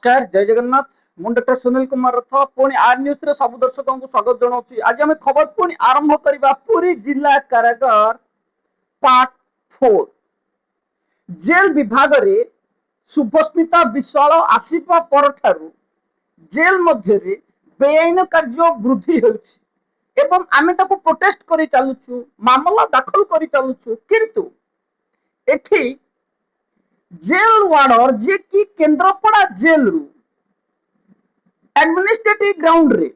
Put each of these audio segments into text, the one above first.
नमस्कार जय जगन्नाथ मु डॉक्टर सुनील कुमार रथ पुणी आर न्यूज रे सब दर्शकों को स्वागत जनाऊँ। आज आम खबर पुणी आरंभ करबा पुरी जिला कारागार पार्ट 4 जेल विभाग रे शुभस्मिता विश्वाल आसीबा परठारु जेल मध्य रे बेआईन कार्य वृद्धि होउछि एवं आमे ताको प्रोटेस्ट करी चालुछु, मामला दाखल करी चालुछु, किंतु एठी जेल वार्डर जे कि केंद्रपड़ा जेल रु एडमिनिस्ट्रेटिव ग्राउंड रे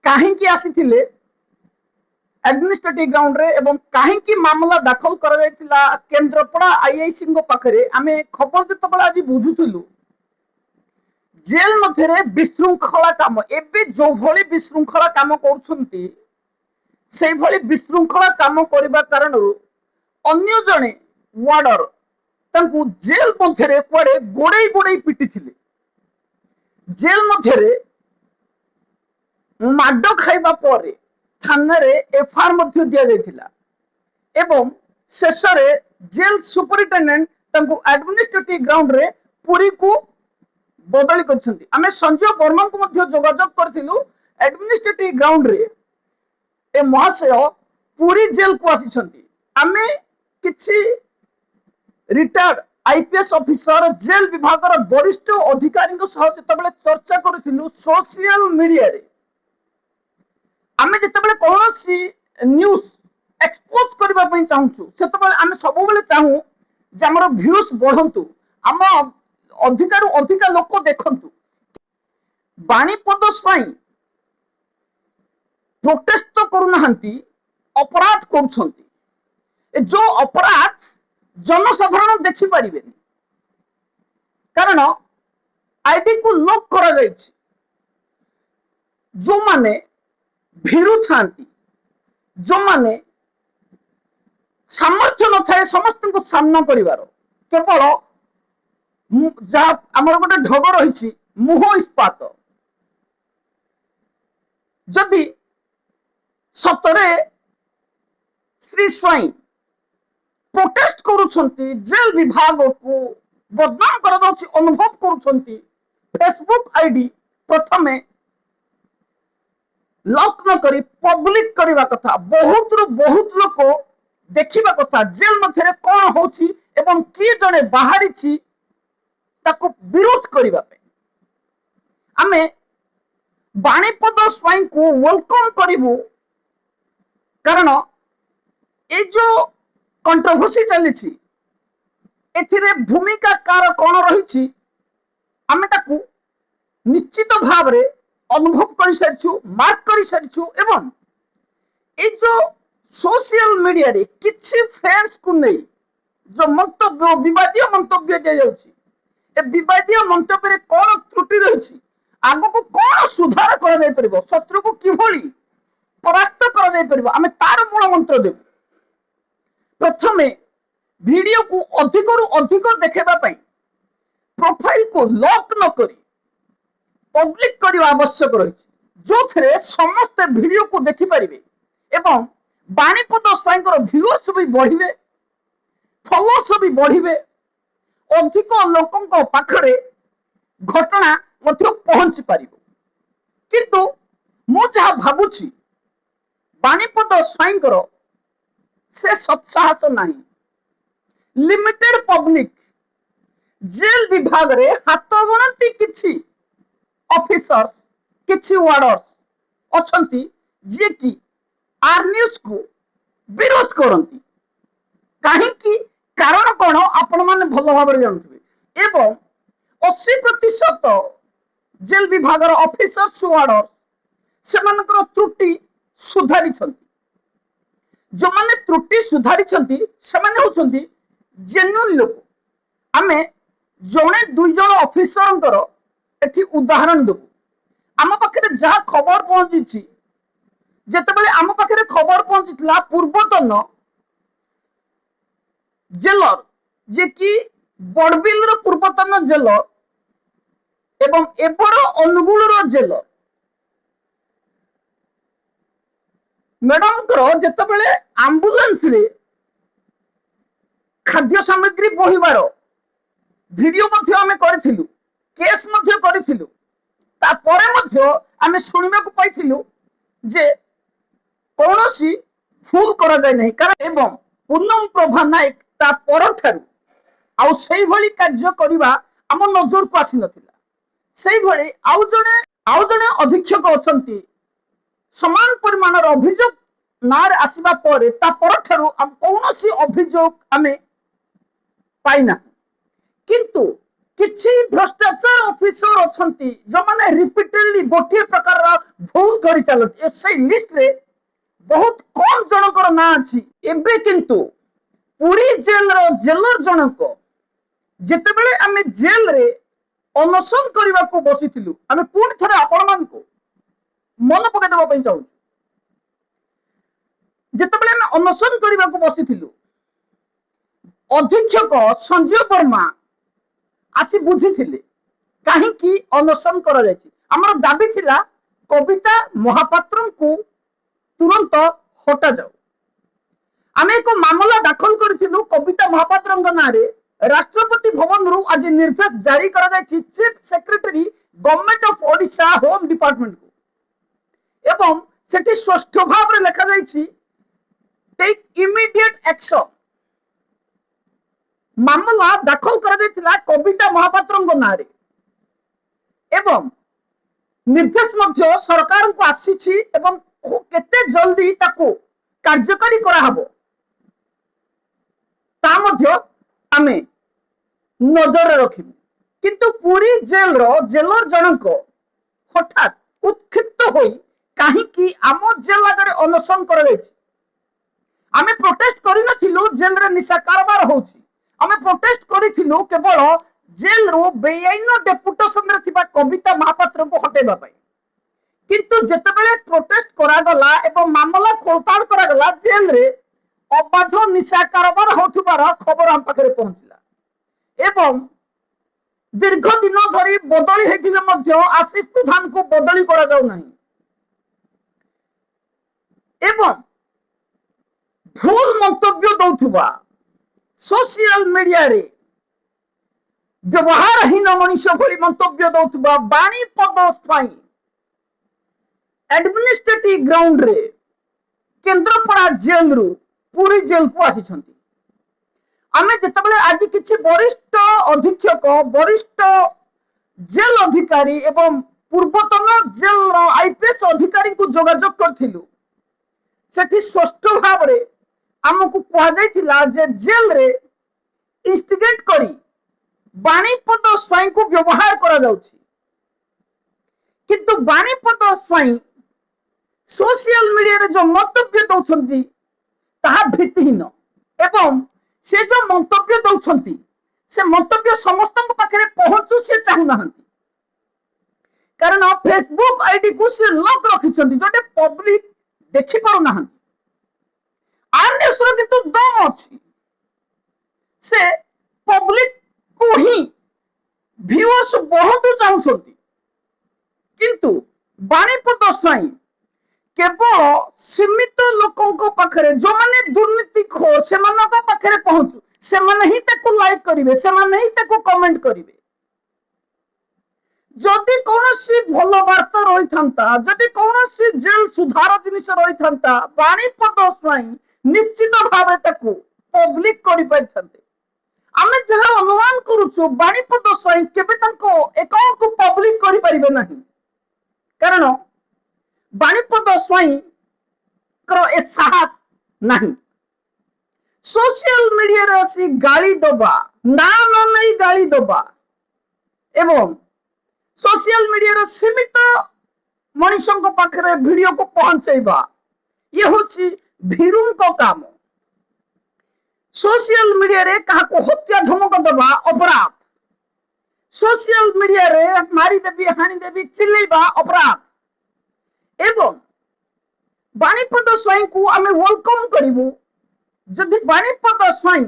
काहेकि आसीथिले एडमिनिस्ट्रेटिव ग्राउंड रे एवं काहेकि मामला दाखल करा जायतिला केंद्रपड़ा आईआईसी को पाखरे आमे खबर जतबेला आज बुझुथुलु जेल मध्य रे विशृंखला काम एबे जो भली विशृंखला काम करूछंती सेई भली विशृंखला काम करबा कारणरु अन्य जणे वार्डर तांकु जेल मध्य कुआडे गोड़े गोड़े पिटी थिले। जेल मध्य माड खाइबा परे थाना रे एफआईआर मध्य दिया जायतिला एवं शेष रे जेल सुपरिटेंडेंट तांकु एडमिनिस्ट्रेटिव ग्राउंड रे पुरी को बदली करछंती। आमे संजय वर्मा को मध्य जोगाजोग करथिलु एडमिनिस्ट्रेटिव ग्राउंड रे ए महाशय पुरी जेल को आसीछंती। आमे किछि रिटायर्ड आईपीएस ऑफिसर जेल विभाग वरिष्ठ अधिकारी चर्चा करूँ सोशल मीडिया रे आमे जितेबाला कौन सी न्यूज एक्सपोज करने चाहूँ से आमे सब चाहूँ जे आमर व्यूज बढ़ंतु आम अधिकार अधिका लोक देखंतु। बाणीपद स्वाई प्रोटेस्ट तो करूनाहांती अपराध करुछंती। जो अपराध जनसाधारण देखि पारिबे कारण आईडी को लॉक करा जायछि। जो माने भीरु थांती जो माने सामर्थ्य न थाए समस्त को सामना करिवार केवल जहाँ आमर गोटे ढग रही मुह इस्पात जदि सतरे श्री स्वाई प्रोटेस्ट करुछंती जेल विभाग को बदनाम कर दउछि अनुभव करुछंती। फेसबुक आईडी प्रथमे लॉक न करी पब्लिक करबा कथा बहुत रु बहुत लोक देखिबा कथा जेल मध्य कौन होछि एवं किए जने बाहरी ताको विरोध करबा पे आमे बाणीपद स्वाई को वेलकम करिवु कारण ए जो कंट्रोवर्सी चली एथिरे भूमिका कार कौन रही आमे ताकू निश्चित भाव रे अनुभव कर सारिछु मार्क कर सारिछु एवं ए जो सोशल मीडिया रे किछि फ्रेंड्स को नहीं जो मंतव्य विवादीय मंतव्य दिया जाउछि ए विवादीय मंतव्य रे कौन त्रुटि रही आगो को कौन सुधार करा जाय परिबो शत्रु को किभली परास्त करा जाय परिबो आमे तार मूल मंत्र देबु। प्रथमे वीडियो को अधिक रु अधिक देखेबा पई प्रोफाइल को लॉक न करी पब्लिक करबा आवश्यक रही जो थरे समस्त वीडियो को देखि परिबे एवं बाणीपद स्वाईंकर व्यूअर्स भी बढ़िबे फॉलोअर्स भी बढ़िबे अधिक लोकंक पाखरे घटना मध्य पहुंची पारिबो। किंतु मु जहा भाबुछि बाणीपद स्वाईंकर से सत्साहस नहीं। लिमिटेड पब्लिक जेल विभाग रे हाथ गणती किछि ऑफिसर्स किछि वार्डर्स अछंती जे कि आर न्यूज को विरोध करंती काहेकि कारण कोन आपण माने भलो भाबरे जानथिबे एवं 80% जेल विभाग रो ऑफिसर्स वार्डर्स सेमानकर त्रुटि सुधारी छंती। जो माने त्रुटि सुधारी छंती से माने होछंती जेन्युइन लोक। आमे जणे दुई जण ऑफिसरंकर एठी उदाहरण देबु। आम पाखरे जहा खबर पहुंची जेतेबेले आम पाखरे खबर पहुंचीला पूर्वतन जेलर जे कि बड़बिल रो पूर्वतन जेलर एवं एबर अनुगुल रो जेलर मैडम जेतेबेले एम्बुलेंस रे खाद्य सामग्री बोहिबार वीडियो मध्य आमे करथिलु केस मध्य करिथिलु तापरे मध्य आमे सुनिबाकु पाइथिलु जे कौनसी भूल करा जाय नहीं कारण एवं पूनम प्रभा नायक ता परठारु आउ सेही भली कार्य करिबा हम नजर को आसी नथिला सेही भली आउ जने अधीक्षक अछंती समान परिमाणर अभियोग नार आसीबा परे ता परठारु हम कौनसी अभियोग आमे पाइना किंतु किछि भ्रष्टाचार ऑफिसर अछंती जो माने रिपीटेडली गोटे प्रकार भूल करि चलत ए से लिस्ट रे बहुत कम जनकर ना अछि एबे किंतु पुरी जेल रो जेलर जनक जेते बेले आमे जेल रे अनशन करबा को बसिथिलु आमे पुणी थरे आपण मान को मन पके देबा पई चाहू जेते बेले आमे अनशन करबा को बसिथिलु अधीक्षक संजय वर्मा आसी बुझिथिले काहे कि अनशन करा जायछि हमर दाबी थिला कविता महापात्र को तुरंत हटा जाओ आमे एक मामला दाखल करथिलु कविता महापात्र नारे राष्ट्रपति भवन रु आज निर्देश जारी करा जायछि chief secretary government of Odisha home department को एवं सेठी स्पष्ट भाव रे लिखा जायछि टेक इमीडिएट एक्शन मामला दाखल करा जायतिला कविता महापात्र नारे एवं निर्देश मध्य सरकार को आसीछि एवं केते जल्दी ताको कार्यकारी करा हबो ता मध्य आमे नजर रखिबु किंतु पूरी जेल रो जेलर जनक हठात उत्क्षिप्त होई काहे कि आम जेल आगे अनशन करा जायछि आमे प्रोटेस्ट करि नथिलु जेल रे निशा कारबार होछि आमे प्रोटेस्ट करिथिलु केवल जेल रो बेआईन डेपुटेशन रे थिबा कविता महापात्र को हटेबा पई किंतु जेते बेले प्रोटेस्ट करा गला एवं मामला खोलताड़ करा गला जेल रे अबाध निशा कारबार होथुबार खबर हम पाखरे पहुंचला एवं दीर्घ दिन धरी बदली हेथिले मध्य आशीष प्रधान को बदली करा जाउ नाही एवं भूल मंतव्य दउथुबा सोशल मीडिया रे व्यवहारहीन मनुष्य भली मंतव्य दउथुबा बाणी पद स्थायी एडमिनिस्ट्रेटिव ग्राउंड रे केंद्रपड़ा जेल रु पूरी जेल को आसी छंती आमे जेतबेले आज किछि वरिष्ठ अधीक्षक वरिष्ठ जेल अधिकारी एवं पूर्वतन जेल आईपीएस अधिकारी को जोगाजोग करथिलु सेठी स्पष्ट भाव रे हमकु कहा जायतिला जे जेल रे इंस्टिगेट करी बाणीपद स्वाई को व्यवहार करा जाउछि किंतु बाणीपद स्वाई सोशल मीडिया रे जो मंतव्य दउछंती ताहा भित्तिहीन एवं से जो मंतव्य दउछंती से मंतव्य समस्त पाखरे पहुंचू से चाहू नाहंती कारण फेसबुक आईडी को से लॉक रखिछंती जोटे पब्लिक देखि पारु नाहंती आरएस रो किंतु दम अछि से पब्लिक को ही व्यूअर्स बहुत चाहूछंती किंतु बाणीपद स्वाई केवल सीमित लोकों पाखरे जो माने दुर्नीति खोर से मानक पाखरे पहुंचू से माने ही ताको लाइक करिवे से माने ही ताको कमेंट करिवे जदि कोनोसी भलो वार्ता रही थांता जदि कोनोसी जेल सुधार जिनिस रही थांता बाणीपद स्वाई निश्चित भावे ताको पब्लिक करि परथांते आमे जहा अनुमान करूछु बाणीपद स्वाई केबे ताको अकाउंट को पब्लिक करि परिबे नाही कारण बाणीपद स्वाई करो ए साहस नहीं सोशल मीडिया रे आसी गाली दबा ना नहीं गाली दबा एवं सोशल मीडिया रे सीमित मनुष्यों को पाखरे वीडियो को पहुंचेबा ये होची भीरुम को काम सोशल मीडिया रे कहा को हत्या धमक दबा अपराध सोशल मीडिया रे मारी देबी हानि देबी चिल्लेबा अपराध एवं बाणीपद स्वाई को आमे वेलकम करिवु जदि बाणीपद स्वाई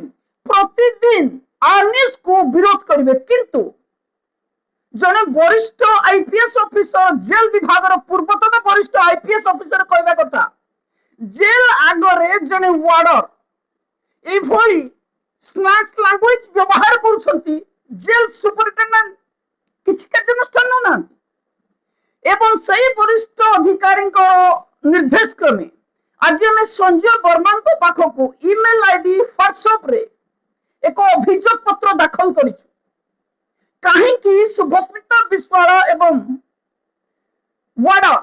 प्रतिदिन आरएस को विरोध करिवे किंतु जने वरिष्ठ आईपीएस ऑफिसर जेल विभाग रो पूर्वतन वरिष्ठ आईपीएस ऑफिसर कहबा कथा जेल आगरे जने वार्डर ए भई स्लैंग्स लैंग्वेज व्यवहार करूछंती जेल सुपरिटेंडेंट किसी कार्यानुष्ठान ना एवं सही वरिष्ठ अधिकारी निर्देश क्रमे आज आम संजय वर्मा पाखक इमेल आईडी व्हाट्सएप रे एक अभियोग पत्र दाखल करिछु कहीं शुभस्मिता विश्वाल एवं वार्डर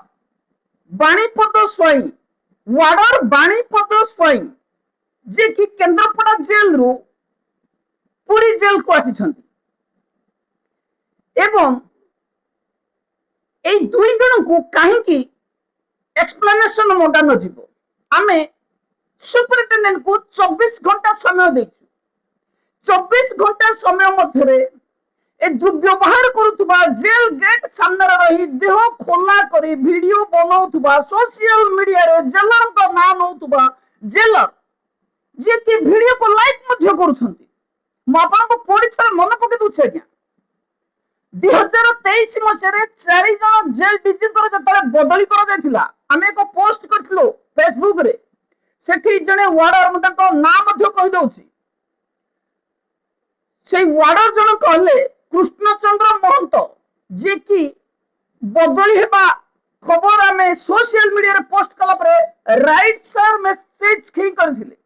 बाणीपद स्वाई वार्डर बाणीपद स्वाई जे कि केन्द्रापड़ा जेल रु पुरी जेल को आसी एवं दुई जन को कहीं एक्सप्लेनेशन मगा न जीवो आमे सुपरिटेंडेंट को 24 घंटा समय देछु 24 घंटा समय मध्य ए दुर्व्यवहार करुवा जेल गेट सामने रही देह खोला करी वीडियो बनाउथुबा सोशल मीडिया रे जेलर को ना नउथुबा जेलर जे कि वीडियो को लाइक मध्य करूछंती म आपन को पूरी थर मन पके दुछ आज्ञा 2023 मसेरे 4 जन जेल डिजिटर जतले बदली कर जायथिला आमे एक पोस्ट करथिलो फेसबुक रे सेठी जने वार्डर म तको नाम मध्य कहि दउछि से वार्डर जन कहले कृष्णचंद्र महंत जे कि बदली हेबा खबर आमे सोशल मीडिया रे पोस्ट कला परे राइट सर मैसेज खी करथिले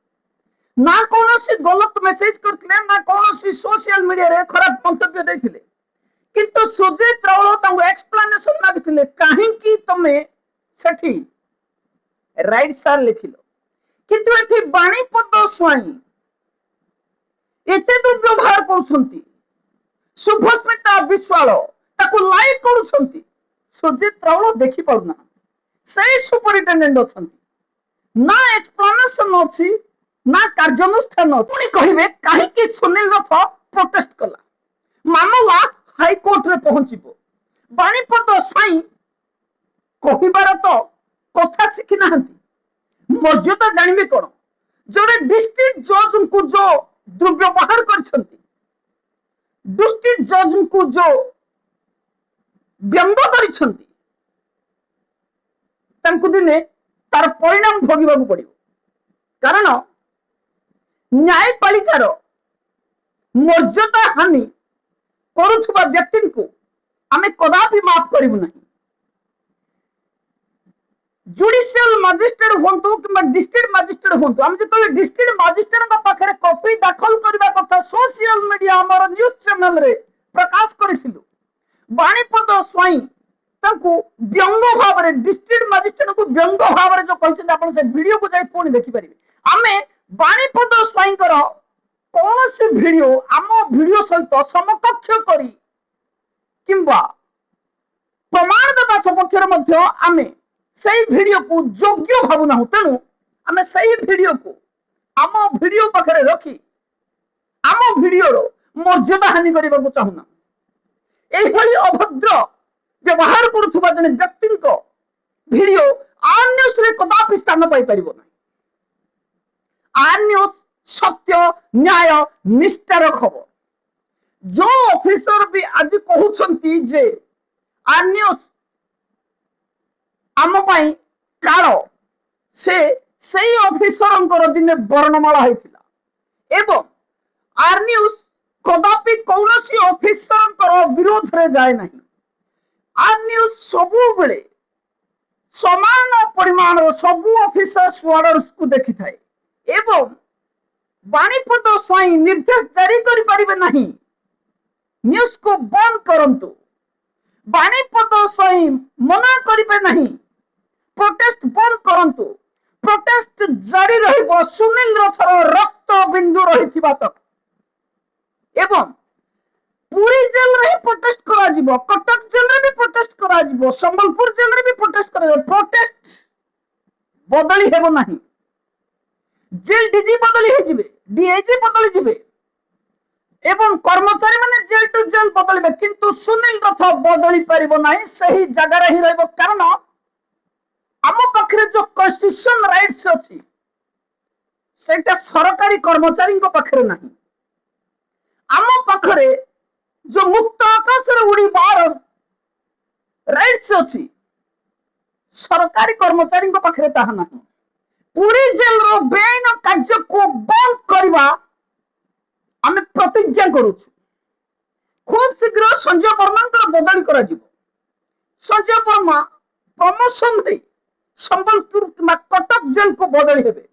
ना कोनोसी गलत मैसेज करथिले ना कोनोसी सोशल मीडिया रे खराब मंतव्य देथिले किंतु सुजीत राउल तांको एक्सप्लेनेशन मागिथिले काहे कि तमे सेठी राइट सर लिखिलो किंतु एठी बाणीपद स्वाई एते दुर्व्यवहार करूछंती शुभस्मिता विश्वाल ताको लाइक करूछंती सुजीत राउल देखि पाउना सही सुपरिटेंडेंट अछंती ना एक्सप्लेनेशन अछि ना कार्यानुष्ठान पुणी कहिबे काहे कि सुनील रथ प्रोटेस्ट कला मामला हाई कोर्ट रे पहुंचीबो बाणीपद साई कहिबार तो कथा शिखि नाहंती मर्यादा जानिबे कोन जोरे डिस्ट्रिक्ट जज को जो दुर्व्यवहार करछंती डिस्ट्रिक्ट जज को जो व्यंग करछंती तांकु दिने तार परिणाम भोगिबाकू पड़िबो कारण न्यायपालिकार मर्यादा हानि करुथुबा व्यक्ति को आमे कदापि माफ करिबु नहीं जुडिशियल मजिस्ट्रेट होंतु कि डिस्ट्रिक्ट मजिस्ट्रेट होंतु हम जतो डिस्ट्रिक्ट मजिस्ट्रेट का पाखरे कॉपी दाखल करबा कथा सोशल मीडिया हमर न्यूज़ चैनल रे प्रकाश करिथिलु बाणीपद स्वाई तांको व्यंग भाव रे डिस्ट्रिक्ट मजिस्ट्रेट को व्यंग भाव रे जो कहछन आपण से वीडियो को जाई पुणी देखि परिबे आमे बाणीपद स्वाई कर कौन से वीडियो आम वीडियो सहित समकक्ष करी किंबा प्रमाण देवा सपक्ष आमे सही वीडियो को योग्य भावना तेणु आमे सही वीडियो को आम वीडियो पाखरे रखी आम वीडियो रो मर्यादा हानि करने को चाहूना एभली अभद्र व्यवहार करुवा जने व्यक्ति वीडियो आर न्यूज रे कदापि स्थान पाई परिबो ना आर न्यूज सत्य न्याय निष्ठार खबर जो ऑफिसर भी आज कहउछंती जे आर न्यूज आम पाई काल से सही ऑफिसर दिने वर्णमाला होइतिला एवं आर न्यूज कदापि कौनसी ऑफिसर विरोध रे जाए नहीं आर न्यूज सबु बेले समान परिमाण सबु ऑफिसर्स ऑर्डर्स को देखि थाए एवं बाणीपद स्वाई निर्देश जारी करि परिबे नहीं न्यूज को बंद करंतु बाणीपद स्वाई मना करिबे नहीं प्रोटेस्ट बंद करंतु प्रोटेस्ट जारी रहिबो सुनील रथर रक्त बिंदु रहिथिबा तक एवं पूरी जेल रे प्रोटेस्ट करा जिवो कटक जेल रे भी प्रोटेस्ट करा जिवो संबलपुर जेल रे भी प्रोटेस्ट करा जिवो प्रोटेस्ट बदली हेबो नहीं जेल डीजी बदली हे जिवे डीआईजी बदली जिवे एवं कर्मचारी माने जेल टू जेल बदलिबे किंतु सुनील रथ बदली परिबो नाही सही जगह रे ही रहबो कारण आम पाखरे जो कॉन्स्टिट्यूशन राइट्स अछि सेटा सरकारी कर्मचारी को पाखरे नाही आम पाखरे जो मुक्त आकाश रे उड़ी बार राइट्स अछि सरकारी कर्मचारी को पाखरे ताहा नाही पूरी जेल रो बेआईन कार्य को बंद करवा आमे प्रतिज्ञा करूछु खूब शीघ्र संजय वर्मा बदली करा जिवो। संजय वर्मा प्रमोशन दे संबलपुर कि कटक जेल को बदली हेबे।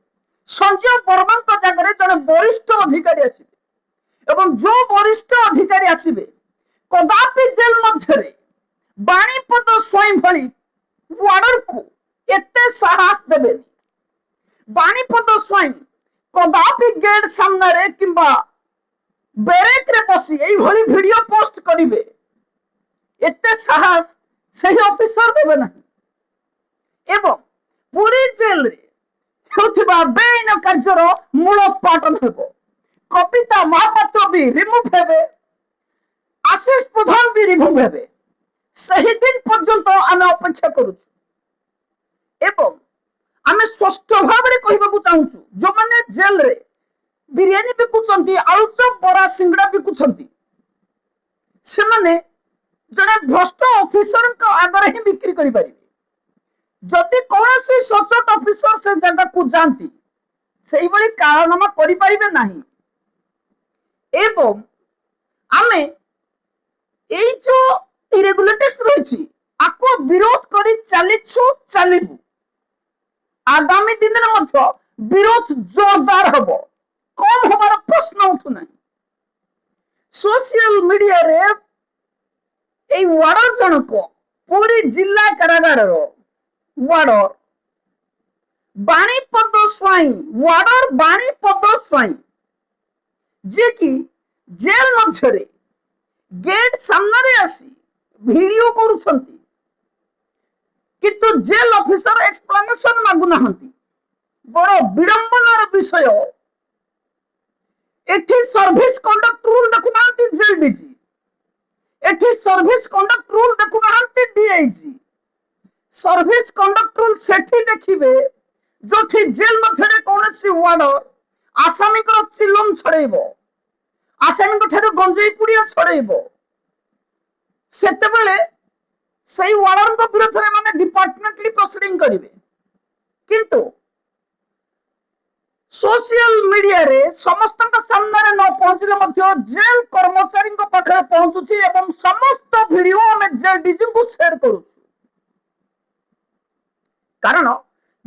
संजय वर्मा जगह जड़े वरिष्ठ अधिकारी आसबे एवं जो वरिष्ठ अधिकारी आसबे कदापि जेल मध्य बाणीपद स्वयं भली वार्डर को एते साहस देबेनी। बाणीपद स्वयं कदापि गेट सामने किंबा बेरेक रे बसी एई भली वीडियो पोस्ट करिवे एते साहस सही ऑफिसर देबे नहीं। एवं पूरी जेल रे होथिबा बेइन कार्यर मूलोत्पाटन हेबो। कविता महापात्र भी रिमूव हेबे, आशीष प्रधान भी रिमूव हेबे। सही दिन पर्यंत आमे अपेक्षा करूछु एवं आमे स्पष्ट भाव में कहबाकू चाहूछु जो माने जेल रे बिरियानी बिकुचंती, आलूचप, बरा, सिंगड़ा बिकुचंती से माने जड़े भ्रष्ट ऑफिसर का आगे ही बिक्री करि परिबे। जदि कौनसी सचोट ऑफिसर से जगह को जानती सही बड़ी कारनामा करि परिबे नाही। एवं आमे एई जो इरेगुलेटर्स रही आको विरोध करी चलिबू। आगामी दिन में विरोध जोरदार हबो, कम हबार प्रश्न उठू नहीं। सोशल मीडिया रे ए वार्डर जनक पूरी जिला कारागार वार्डर बाणीपद स्वाई वार्डर बाणीपद स्वाई जे कि जेल मध्य गेट सामने आसी वीडियो करूछंती किंतु जेल ऑफिसर एक्सप्लेनेशन मागु नाहंती। बड़ विडंबनार विषय एठी सर्विस कंडक्ट रूल देखु नाहंती जेल डीजी, एठी सर्विस कंडक्ट रूल देखु नाहंती डीआईजी। सर्विस कंडक्ट रूल सेठी देखिबे जोठी जेल मध्यरे कोनसी वार्डर आसामी को चिलम छड़ेइबो, आसामी को ठारे गंजेई पुड़िया छड़ेइबो सेतेबेले सही वार्डन को विरोध में माने डिपार्टमेंटली प्रोसीडिंग करिवे। किंतु सोशल मीडिया रे समस्त सामने न पहुंचले मध्य जेल कर्मचारी पाखे पहुंचुची एवं समस्त वीडियो हमें जेल डीजी को शेयर करूछु। कारण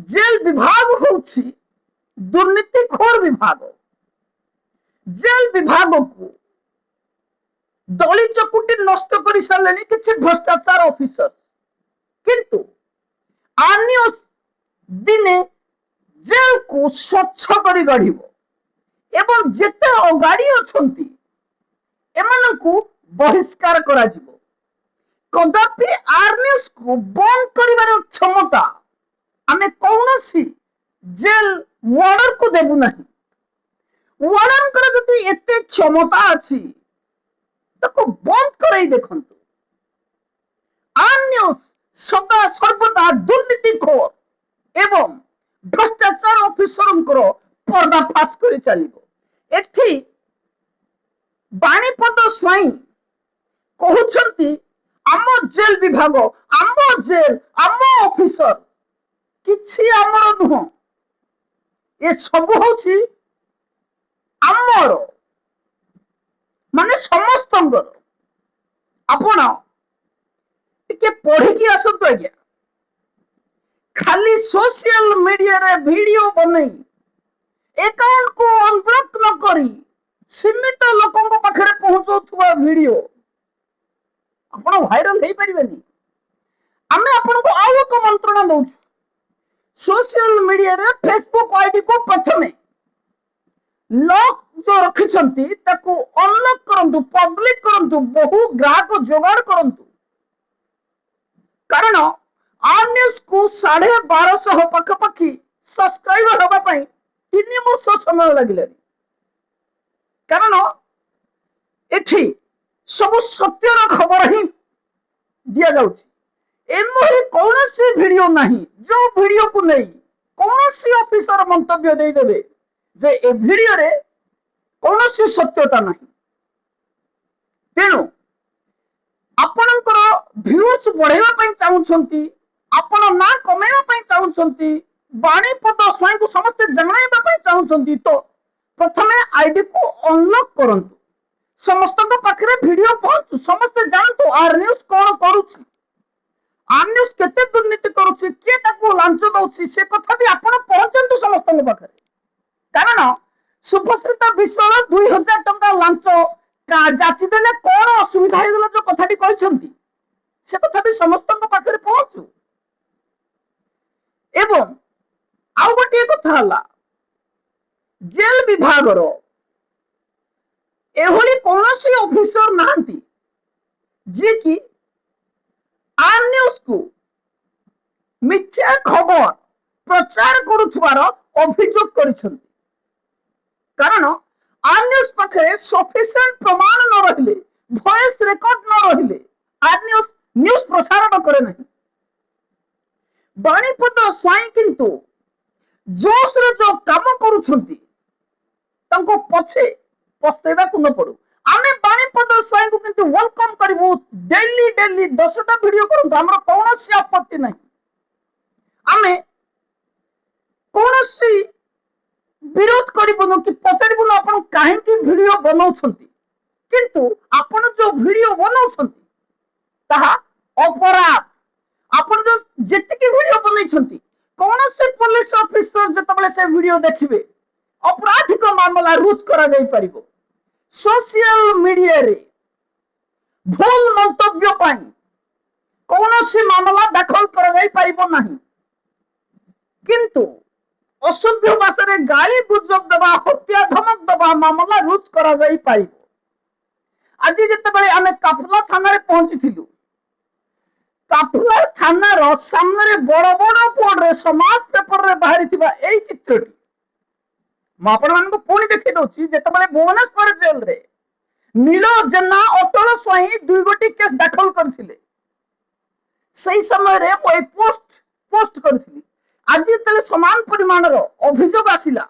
जेल विभाग होउची दुर्नीतिखोर विभाग। जेल विभाग को दली चकुटी नष्ट कर सारे किसी भ्रष्टाचार ऑफिसर किंतु आनियोस दिने जेल को स्वच्छ कर गढ़िबो एवं जेते अगाड़ी अछंती एमान को बहिष्कार करा जिवो। कदापि आर्नियोस को बंद करिवार क्षमता आमे कौनसी जेल वार्डर को देबु नहीं। वार्डन कर जति एते क्षमता अछि ताको बंद कराई देखंतु। अन्य सदा सर्वदा दुर्नीतिखोर एवं भ्रष्टाचार ऑफिसर पर्दाफाश कर चलिबो। एठी बाणीपद स्वाई कहउछंती आम जेल विभाग आम जेल आम ऑफिसर किछि आमर नुह, ये सब होछि आमर माने समस्त आपण टिके पढ़ी की आसतु आज्ञा। खाली सोशल मीडिया रे वीडियो बनै अकाउंट को अनब्लॉक न करी सीमित लोकों को पाखरे पहुंचौथुवा वीडियो आपण वायरल हेई परिबेनी। आमे आपण को आउ एक मंत्रणा दउछु सोशल मीडिया रे फेसबुक आईडी को प्रथमे लॉक जो रखिछंती ताको अनलॉक करंतु, पब्लिक करंतु, बहु ग्राहक जोगाड़ करंतु। कारण आर्निस को 1250 पाखापाखि सब्सक्राइबर होगा पाई 3 वर्ष समय लगिले। कारण एठी सब सत्यर खबर ही दिया जाउची। एमोही कौनसी वीडियो नहीं जो वीडियो को नहीं कौनसी ऑफिसर मंतव्य दे देबे जे ए वीडियो रे कौनसी सत्यता नहीं। तेणु आपणकर व्यूअर्स बढ़ाइबा पई चाहुछंती, आपण ना कमेबा पई चाहुछंती, बाणीपद स्वाई को समस्त जणाइबा पई चाहुछंती तो प्रथमे आईडी को अनलॉक करंतु। समस्त पाखे वीडियो पहुंचु समस्ते जानतु आर न्यूज कौन करुछि आर न्यूज केते दुर्नीति करुछि के ताको लांच दउछि से कथा भी आपण पहुंचंतु समस्त पाखे कारण शुभश्रिता विश्वाल 2000 टंका लांच जाची देले कौन असुविधा होगला जो कथाटी कहछंती से कथा भी समस्त पाखे पहुंचु एवं आउ गोटे कथा हला जेल विभाग रो एभली कौनसी ऑफिसर नांती जे कि आर न्यूज को मिथ्या खबर प्रचार करुथुवार अभियोग करिसंती कारण आर न्यूज पाखे सफिशिएंट प्रमाण न रहिले वॉइस रिकॉर्ड न रहिले आर न्यूज प्रसारण करे नहीं बाणीपद स्वाई किंतु जोश रे जो काम करुछंती तंको पछे पस्तेबा को न पड़ू आमे बाणीपद स्वाई को किंतु वेलकम करबू डेली 10टा वीडियो करंतु हमर कोनोसी आपत्ति नहीं आमे कोनोसी विरोध करबुनु कि पचारबुनु आपण काहे कि वीडियो बनाउछंती किंतु आपण जो वीडियो बनाउछंती ताहा अपराध आपण जो जेतिके वीडियो बनाइछंती कोनोसी पुलिस ऑफिसर जतबले से वीडियो देखिबे अपराधिक मामला रुज करा जाई परिबो सोशल मीडिया रे भूल मंतव्य पाई कोनोसी मामला दाखल करा जाई परिबो नाही किंतु असभ्य भाषा रे गाली गुजब दबा हत्या धमक दबा मामला रुज करा जाई परिबो आज जतबले आमे काफला थाना रे पहुंचीथिलु काफला थाना रो सामने रे बड़ बड़ बोर्ड रे समाज पेपर रे बाहरी थिबा एई चित्रटी आपण मान को पुणी देखि दउछि जतबले भुवनेश्वर जेल रे नील जेना अटल स्वाई दुई गोटी केस दाखल करथिले सही समय रे ओई पोस्ट करथिली आज तले समान परिमाण रो अभियोग आसिला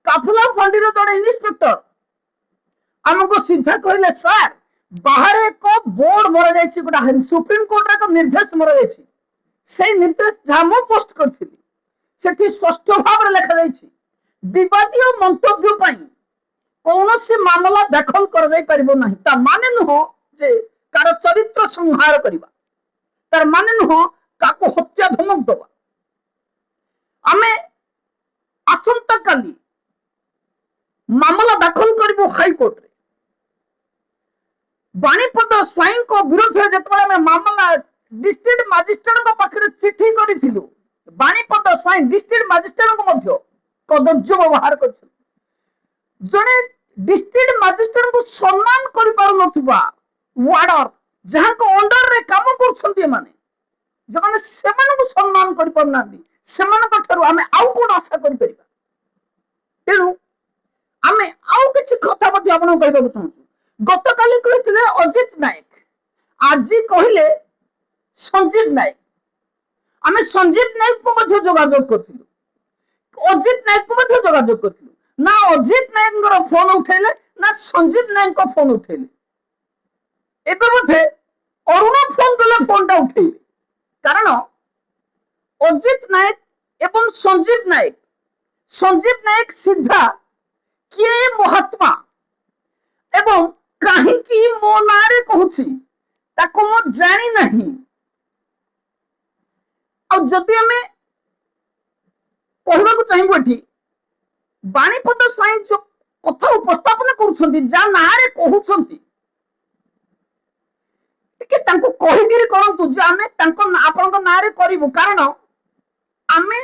काफला फंडी रो जड़े इंस्पेक्टर हमको सीधा कहले सर बाहर एक बोर्ड मरा जायछि गोटा सुप्रीम कोर्ट रे एक निर्देश मरा जायछि से निर्देश जामो पोस्ट करथिली सेठी स्पष्ट भाव रे लिखा जायछि विवादीय मंतव्य पाई कौनसी मामला दाखल कर जाई परिबो नहीं ता माने नुह जे कार चरित्र संहार करिबा तार माने नुह काको हत्या धमक दबा आमे आसंता काली मामला दाखल करिबो हाई कोर्ट रे बाणीपद स्वाई को विरोध रे जतबे आमे मामला डिस्ट्रिक्ट मजिस्ट्रेट को पाखरे चिट्ठी करिथिलु बाणीपद स्वाई डिस्ट्रिक्ट मजिस्ट्रेट को मध्य कदर्य व्यवहार कर जड़े डिस्ट्रिक्ट मजिस्ट्रेट को सम्मान कर पार नथुबा वार्डर जहां को अंडर रे काम करछंती माने जमाने सेमान को सम्मान कर पार नांदी सेमान को ठरु हमें आउ कोन आशा कर परिबा तेनु हमें आउ किछ कथा मध्ये आपण कहबा को चाहू गतकाली कहितले अजित नायक आजी कहिले संजीव नायक हमें संजीव नायक को मध्ये जोगाजोग करथिलु अजित नायक को मध्ये जोगाजोग करथिलु ना अजित नायक फोन उठेले ना संजीव नायक फोन उठेले एबे मध्ये अरुण फोन कले फोन टा उठेले कारण अजित नायक एवं संजीव नायक सीधा किए महात्मा एवं काहे की मो नारे कहूची ताको मो जानी नहीं आ जदि हमें कहबा को चाहिबो एठी बाणीपद स्वाई जो कथा उपस्थापन करूछंती जा नारे कहूछंती टिके तांको कहिगिरी करंतु जे आमे तांको आपनको नारे करिवु कारण आमे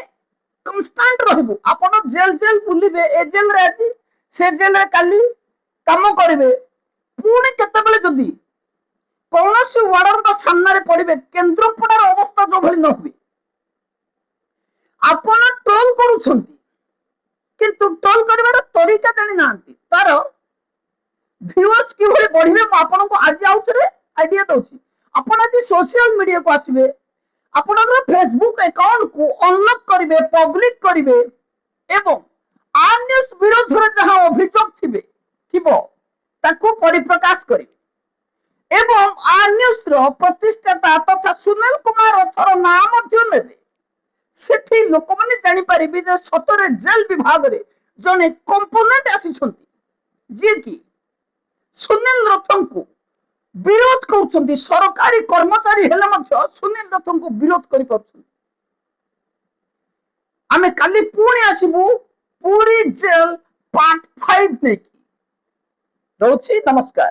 कांस्टेंट रहबु आपण जेल बुलिबे ए जेल रे आजी से जेल रे काली काम करिवे पुणी केतेबेले जदी कौनसी वार्डर का सामने रे पड़िबे केंद्रपड़ार अवस्था जो भली न हुए आपण ट्रोल करूछंती किंतु ट्रोल करिवार तरीका जानि नांती तार व्यूअर्स कि भली बढ़िबे म आपण को आज आउतरे आईडिया दउची आपण आज सोशल मीडिया को आसीबे आपनर फेसबुक अकाउंट को अनलॉक करिवे पब्लिक करिवे एवं आर न्यूज विरोध रे जहां अभियोग थिबो ताको परिप्रकाश करिवे एवं आर न्यूज रो प्रतिष्ठाता तथा सुनील कुमार अथर नाम मध्य नेबे सेठी लोक माने जानि परिबे जे सतरे जेल विभाग रे जने कंपोनेंट आसी छंती जे कि रथଙ୍କୁ विरोध କରୁଛନ୍ତି सरकारी कर्मचारी हेले ମଧ୍ୟ सुनील रथଙ୍କୁ विरोध କରି ପାରୁଛନ୍ତି। आमे काली पुणी आसिबु पूरी जेल पार्ट 5 नेकी। रहुछि नमस्कार।